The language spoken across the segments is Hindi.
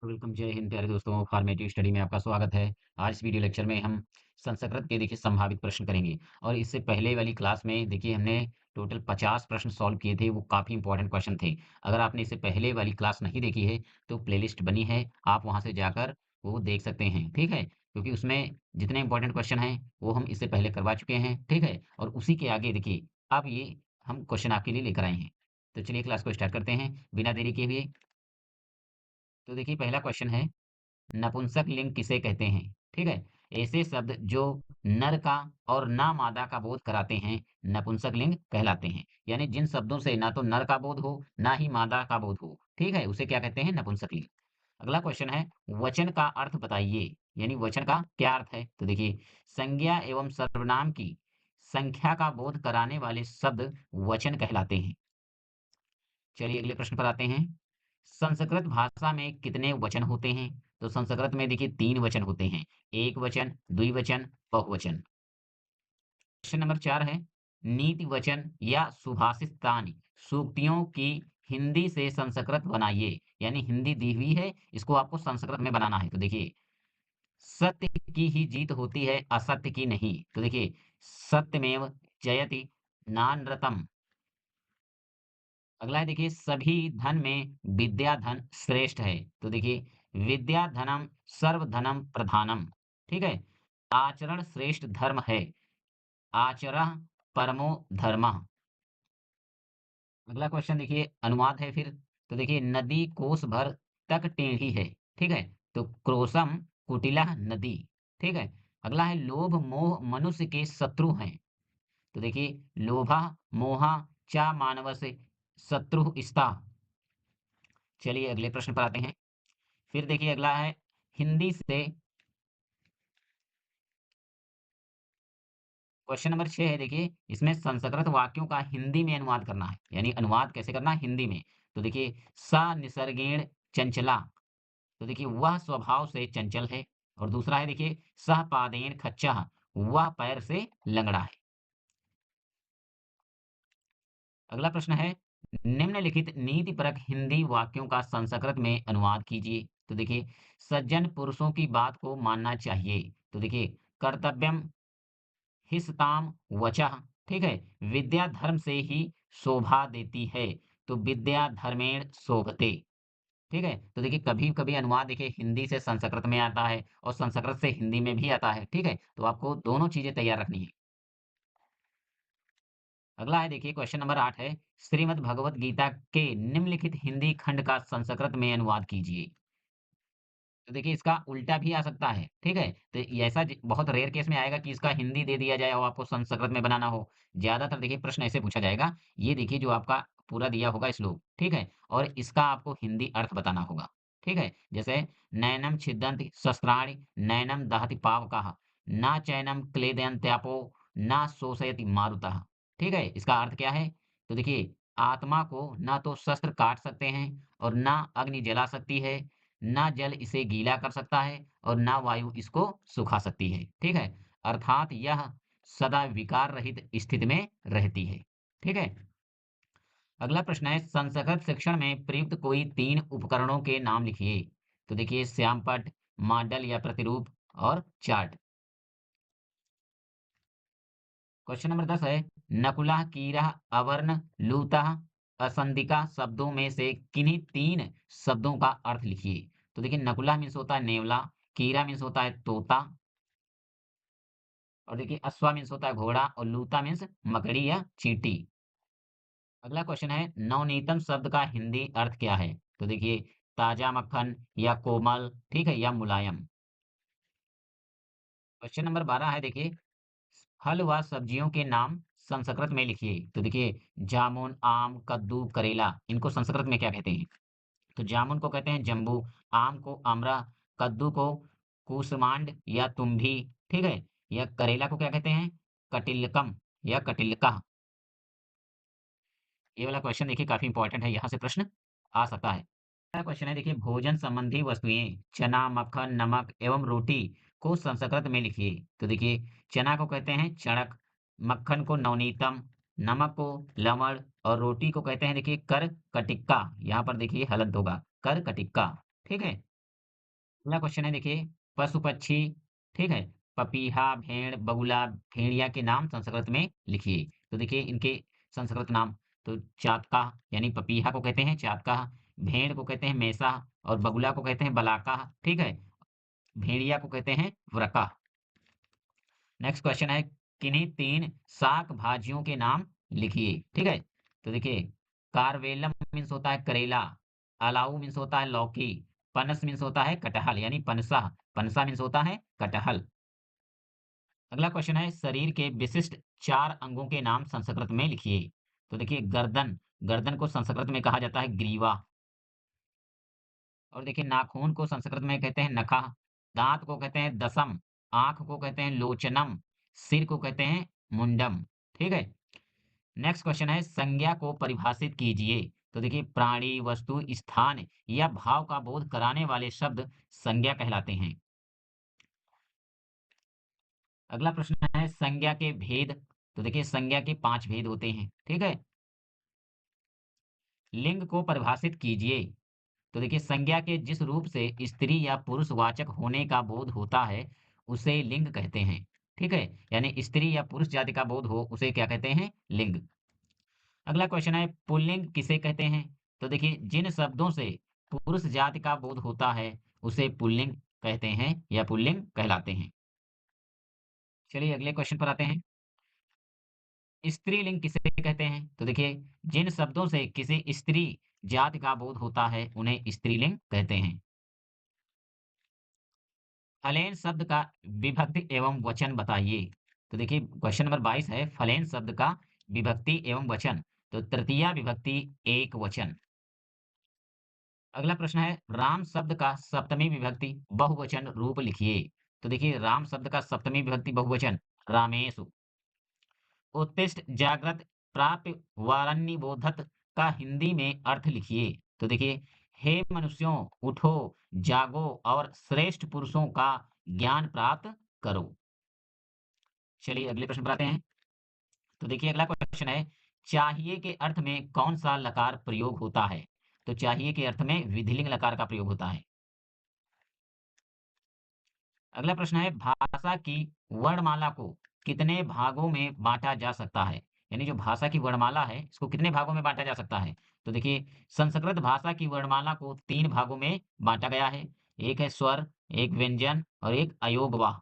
वेलकम, जय हिंद प्यारे दोस्तों। फॉर्मेटिव स्टडी में आपका स्वागत है। आज इस वीडियो लेक्चर में हम संस्कृत के देखिए संभावित प्रश्न करेंगे। और इससे पहले वाली क्लास में देखिए हमने टोटल 50 प्रश्न सॉल्व किए थे। वो काफ़ी इंपॉर्टेंट क्वेश्चन थे। अगर आपने इससे पहले वाली क्लास नहीं देखी है तो प्लेलिस्ट बनी है, आप वहाँ से जाकर वो देख सकते हैं, ठीक है। क्योंकि उसमें जितने इंपॉर्टेंट क्वेश्चन हैं वो हम इससे पहले करवा चुके हैं, ठीक है। और उसी के आगे देखिए अब ये हम क्वेश्चन आपके लिए लेकर आए हैं। तो चलिए क्लास को स्टार्ट करते हैं बिना देरी के हुए। तो देखिए पहला क्वेश्चन है, नपुंसक लिंग किसे कहते हैं? ठीक है। ऐसे शब्द जो नर का और ना मादा का बोध कराते हैं नपुंसक लिंग कहलाते हैं। यानी जिन शब्दों से ना तो नर का बोध हो ना ही मादा का बोध हो, ठीक है, उसे क्या कहते हैं? नपुंसक लिंग। अगला क्वेश्चन है, वचन का अर्थ बताइए। यानी वचन का क्या अर्थ है? तो देखिए, संज्ञा एवं सर्वनाम की संख्या का बोध कराने वाले शब्द वचन कहलाते हैं। चलिए अगले प्रश्न पर आते हैं। संस्कृत भाषा में कितने वचन होते हैं? तो संस्कृत में देखिए 3 वचन होते हैं। एक वचन, द्विवचन, बहुवचन। क्वेश्चन नंबर 4 है, नीति वचन या सुभाषितानि सूक्तियों की हिंदी से संस्कृत बनाइए। यानी हिंदी दी हुई है, इसको आपको संस्कृत में बनाना है। तो देखिए, सत्य की ही जीत होती है, असत्य की नहीं। तो देखिए, सत्यमेव जयति नानृतम्। अगला है देखिए, सभी धन में विद्या धन श्रेष्ठ है। तो देखिए, विद्या धनम सर्वधनम प्रधानम। ठीक है। आचरण श्रेष्ठ धर्म है, आचरः परमो धर्मः। अगला क्वेश्चन देखिए, अनुवाद है फिर। तो देखिए, नदी कोस भर तक टेढ़ी है। ठीक है। तो क्रोशम कुटिला नदी। ठीक है। अगला है, लोभ मोह मनुष्य के शत्रु हैं। तो देखिए, लोभा मोहा चा मानवस्य शत्रु स्ता। चलिए अगले प्रश्न पर आते हैं। फिर देखिए अगला है, हिंदी से क्वेश्चन नंबर 6 है देखिए, इसमें संस्कृत वाक्यों का हिंदी में अनुवाद करना है। यानी अनुवाद कैसे करना है? हिंदी में। तो देखिए, सा निसर्गेण चंचला। तो देखिए, वह स्वभाव से चंचल है। और दूसरा है देखिए, सह पादेन खच्चर, वह पैर से लंगड़ा है। अगला प्रश्न है, निम्नलिखित नीतिपरक हिंदी वाक्यों का संस्कृत में अनुवाद कीजिए। तो देखिए, सज्जन पुरुषों की बात को मानना चाहिए। तो देखिए, कर्तव्यम हिसताम वचः। ठीक है। विद्या धर्म से ही शोभा देती है। तो विद्या धर्मेण शोभते। ठीक है। तो देखिए, कभी कभी अनुवाद देखिए हिंदी से संस्कृत में आता है और संस्कृत से हिंदी में भी आता है। ठीक है। तो आपको दोनों चीजें तैयार रखनी है। अगला है देखिए, क्वेश्चन नंबर 8 है, श्रीमद् भगवत गीता के निम्नलिखित हिंदी खंड का संस्कृत में अनुवाद कीजिए। तो देखिए, इसका उल्टा भी आ सकता है, ठीक है। तो ये ऐसा बहुत रेयर केस में आएगा कि इसका हिंदी दे दिया जाए और आपको संस्कृत में बनाना हो। ज्यादातर देखिए प्रश्न ऐसे पूछा जाएगा। ये देखिए जो आपका पूरा दिया होगा श्लोक, ठीक है, और इसका आपको हिंदी अर्थ बताना होगा। ठीक है। जैसे, नैनम छिदन्ति शस्त्राणि नैनम दहति पावकः ना चैनम क्लेदयन्त्यापो ना शोषयति मारुतः। ठीक है। इसका अर्थ क्या है? तो देखिए, आत्मा को ना तो शस्त्र काट सकते हैं और ना अग्नि जला सकती है, ना जल इसे गीला कर सकता है और ना वायु इसको सुखा सकती है। ठीक है। अर्थात यह सदा विकार रहित स्थिति में रहती है। ठीक है। अगला प्रश्न है, संस्कृत शिक्षण में प्रयुक्त कोई 3 उपकरणों के नाम लिखिए। तो देखिए, श्यामपट्ट, मॉडल या प्रतिरूप और चार्ट। क्वेश्चन नंबर 10 है, नकुला, कीरा, अवर्ण, लूता, असंदिका शब्दों में से किन्हीं 3 शब्दों का अर्थ लिखिए। तो देखिए, नकुला मीन्स होता है नेवला, कीरा मीन्स होता है तोता, और देखिए अश्वा मीन्स होता है घोड़ा, और लूता मीन्स मकड़ी या चींटी। अगला क्वेश्चन है, नवनीतम शब्द का हिंदी अर्थ क्या है? तो देखिए, ताजा मक्खन या कोमल, ठीक है, या मुलायम। क्वेश्चन नंबर 12 है देखिए, फल व सब्जियों के नाम संस्कृत में लिखिए। तो देखिए, जामुन, आम, कद्दू, करेला, इनको संस्कृत में क्या कहते हैं? तो जामुन को कहते हैं जम्बू, आम को अमरा, कद्दू को कूसमांड या तुम्भी, ठीक है, या करेला को क्या कहते हैं? कटिलकम या कटिलका। ये वाला क्वेश्चन देखिए काफी इंपॉर्टेंट है, यहाँ से प्रश्न आ सकता है। अगला क्वेश्चन है देखिए, भोजन संबंधी वस्तुएं चना, मक्खन, नमक एवं रोटी को संस्कृत में लिखिए। तो देखिए, चना को कहते हैं चणक, मक्खन को नवनीतम, नमक को लवण और रोटी को कहते हैं देखिए कर कटिक्का। यहाँ पर देखिए हलंत होगा, कर कटिक्का। ठीक है। अगला क्वेश्चन है देखिए, पशु पक्षी, ठीक है? पपीहा, भेड़, बगुला, भेड़िया के नाम संस्कृत में लिखिए। तो देखिए इनके संस्कृत नाम, तो चातका यानी पपीहा को कहते हैं चातका, भेड़ को कहते हैं मेसा और बगुला को कहते हैं बलाका, ठीक है? भेड़िया को कहते हैं व्रका। नेक्स्ट क्वेश्चन है, किन्हीं 3 शाक भाजियों के नाम लिखिए, ठीक है? तो देखिए, कार्वेलम मीन्स होता है करेला, अलाऊ मीन्स होता है लौकी, पनस मीन्स होता है कटहल यानी पनसा, पनसा मीन्स होता है कटहल। अगला क्वेश्चन है, शरीर के विशिष्ट 4 अंगों के नाम संस्कृत में लिखिए। तो देखिए, गर्दन, गर्दन को संस्कृत में कहा जाता है ग्रीवा। और देखिए, नाखून को संस्कृत में कहते हैं नखा, दांत को कहते हैं दसम, आंख को कहते हैं लोचनम, सिर को कहते हैं मुंडम, ठीक है? नेक्स्ट क्वेश्चन है, संज्ञा को परिभाषित कीजिए। तो देखिए, प्राणी, वस्तु, स्थान या भाव का बोध कराने वाले शब्द संज्ञा कहलाते हैं। अगला प्रश्न है, संज्ञा के भेद। तो देखिए, संज्ञा के 5 भेद होते हैं, ठीक है? लिंग को परिभाषित कीजिए। तो देखिए, संज्ञा के जिस रूप से स्त्री या पुरुषवाचक होने का बोध होता है, उसे लिंग कहते हैं, ठीक है? यानी स्त्री या पुरुष जाति का बोध हो, उसे क्या कहते हैं? लिंग। अगला क्वेश्चन है, पुल्लिंग किसे कहते हैं? तो देखिए, जिन शब्दों से पुरुष जाति का बोध होता है, उसे पुल्लिंग कहते हैं या पुल्लिंग कहलाते हैं। चलिए अगले क्वेश्चन पर आते हैं। स्त्रीलिंग किसे कहते हैं? तो देखिए, जिन शब्दों से किसी स्त्री जाति का बोध होता है, उन्हें स्त्रीलिंग कहते हैं। फलेन शब्द का विभक्ति एवं वचन बताइए। तो देखिए, क्वेश्चन नंबर 22 है, फलेन शब्द का विभक्ति एवं वचन। तो तृतीया विभक्ति एक वचन। अगला प्रश्न है, राम शब्द का सप्तमी विभक्ति बहुवचन रूप लिखिए। तो देखिए, राम शब्द का सप्तमी विभक्ति बहुवचन रामेषु। उत्तिष्ठ, जागृत, प्राप्य, वारण्यबोधत का हिंदी में अर्थ लिखिए। तो देखिए, हे मनुष्यों, उठो, जागो और श्रेष्ठ पुरुषों का ज्ञान प्राप्त करो। चलिए अगले प्रश्न पर आते हैं। तो देखिए, अगला क्वेश्चन है, चाहिए के अर्थ में कौन सा लकार प्रयोग होता है? तो चाहिए के अर्थ में विधिलिंग लकार का प्रयोग होता है। अगला प्रश्न है, भाषा की वर्णमाला को कितने भागों में बांटा जा सकता है? यानी जो भाषा की वर्णमाला है, इसको कितने भागों में बांटा जा सकता है? तो देखिए, संस्कृत भाषा की वर्णमाला को 3 भागों में बांटा गया है। एक है स्वर, एक व्यंजन और एक अयोगवाह।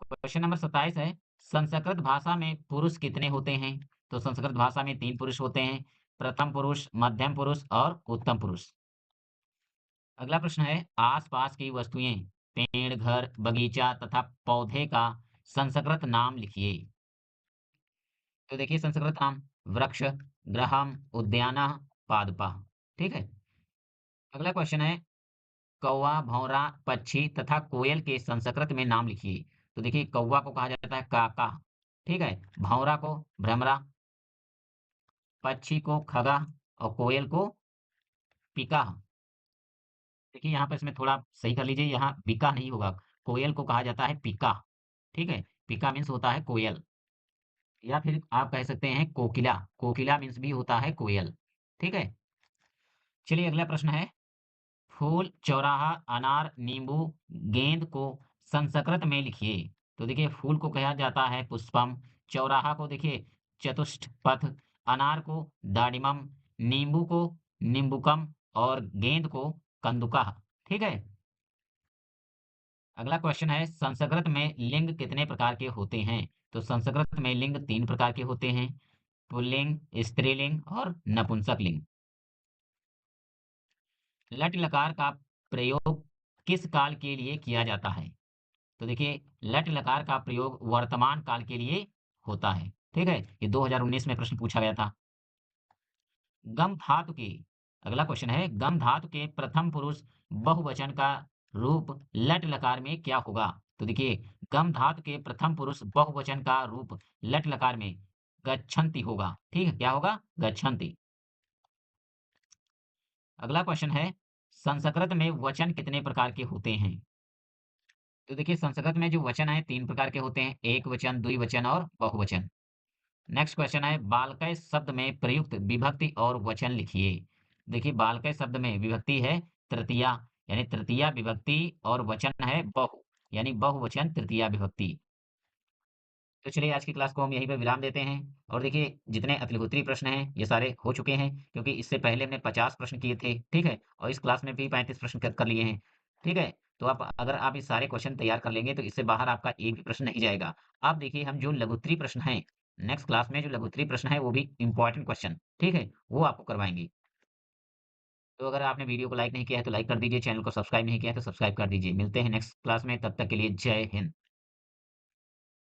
क्वेश्चन नंबर 27 है, संस्कृत भाषा में पुरुष कितने होते हैं? तो संस्कृत भाषा में 3 पुरुष होते हैं, प्रथम पुरुष, मध्यम पुरुष और उत्तम पुरुष। अगला प्रश्न है, आसपास की वस्तुएं, पेड़, घर, बगीचा तथा पौधे का संस्कृत नाम लिखिए। तो देखिए, संस्कृत नाम वृक्ष, ग्रहम, उद्याना, पादपा, ठीक है? अगला क्वेश्चन है, कौवा, भौंरा, पक्षी तथा कोयल के संस्कृत में नाम लिखिए। तो देखिए, कौवा को कहा जाता है काका, ठीक है? भौंरा को भ्रमरा, पक्षी को खगा और कोयल को पिका। देखिए, यहाँ पर इसमें थोड़ा सही कर लीजिए, यहाँ बिका नहीं होगा, कोयल को कहा जाता है पिका, ठीक है? पिका मीन्स होता है कोयल, या फिर आप कह सकते हैं कोकिला, कोकिला मीन्स भी होता है कोयल, ठीक है? चलिए अगला प्रश्न है, फूल, चौराहा, अनार, नींबू, गेंद को संस्कृत में लिखिए। तो देखिए, फूल को कहा जाता है पुष्पम, चौराहा को देखिए चतुष्ट पथ, अनार को दाडिमम, नींबू को निम्बुकम और गेंद को कंदुका, ठीक है? अगला क्वेश्चन है, संस्कृत में लिंग कितने प्रकार के होते हैं? तो संस्कृत में लिंग 3 प्रकार के होते हैं, पुल्लिंग, स्त्रीलिंग और नपुंसक लिंग। लट लकार का प्रयोग किस काल के लिए किया जाता है? तो देखिए, लट लकार का प्रयोग वर्तमान काल के लिए होता है, ठीक है? ये 2019 में प्रश्न पूछा गया था। गम धातु के, अगला क्वेश्चन है, गम धातु के प्रथम पुरुष बहुवचन का रूप लट लकार में क्या होगा? तो देखिए, गम धातु के प्रथम पुरुष बहुवचन का रूप लट लकार में गच्छन्ति होगा, ठीक है? क्या होगा? गच्छन्ति। अगला क्वेश्चन है, संस्कृत में वचन कितने प्रकार के होते हैं? तो देखिए, संस्कृत में जो वचन है 3 प्रकार के होते हैं, एक वचन, द्विवचन और बहुवचन। नेक्स्ट क्वेश्चन है, बालकय शब्द में प्रयुक्त विभक्ति और वचन लिखिए। देखिए बालकः शब्द में विभक्ति है तृतीया, यानी तृतीया विभक्ति और वचन है बहु, यानी बहुवचन तृतीया विभक्ति। तो चलिए आज की क्लास को हम यहीं पे विराम देते हैं और देखिए जितने अतिलहोत्री प्रश्न हैं ये सारे हो चुके हैं क्योंकि इससे पहले हमने 50 प्रश्न किए थे, ठीक है? और इस क्लास में भी 35 प्रश्न कर लिए हैं, ठीक है? तो आप अगर आप ये सारे क्वेश्चन तैयार कर लेंगे तो इससे बाहर आपका एक भी प्रश्न नहीं जाएगा। अब देखिए हम जो लघुत्तरी प्रश्न हैं, नेक्स्ट क्लास में जो लघुत्तरी प्रश्न है वो भी इम्पोर्टेंट क्वेश्चन, ठीक है? वो आपको करवाएँगे। तो अगर आपने वीडियो को लाइक नहीं किया है तो लाइक कर दीजिए, चैनल को सब्सक्राइब नहीं किया है तो सब्सक्राइब कर दीजिए। मिलते हैं नेक्स्ट क्लास में, तब तक के लिए जय हिंद।